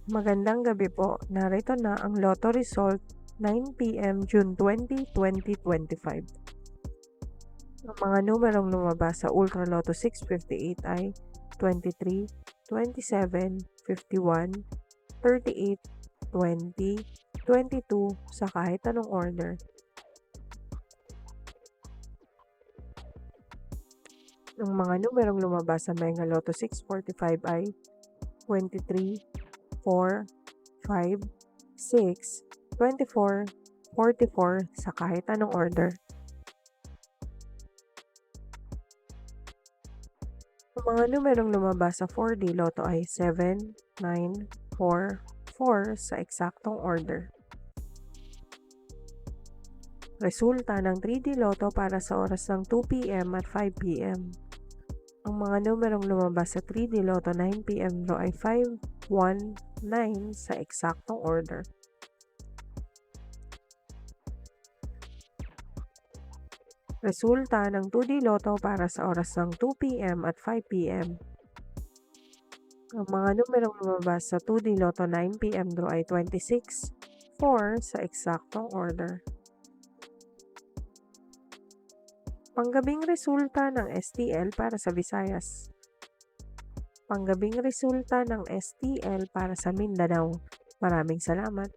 Magandang gabi po. Narito na ang Lotto result 9 PM June 20, 2025. Ang mga numerong lumabas sa Ultra Lotto 658 ay 23, 27, 51, 38, 20, 22 sa kahit anong order. Ang mga numerong lumabas sa Mega Lotto 645 ay 23, 4, 5, 6, 24, 44 sa kahit anong order. Ang mga numerong lumabas sa 4D Lotto ay 7, 9, 4, 4 sa eksaktong order. Resulta ng 3D Lotto para sa oras ng 2 PM at 5 PM. Ang mga numerong lumabas sa 3D Lotto 9 PM draw ay 5, 1, 9 sa eksaktong order. Resulta ng 2D Lotto para sa oras ng 2 PM at 5 PM. Ang mga numerong lumabas sa 2D Lotto 9 PM draw ay 26, 4 sa eksaktong order. Panggabing resulta ng STL para sa Visayas. Panggabing resulta ng STL para sa Mindanao. Maraming salamat.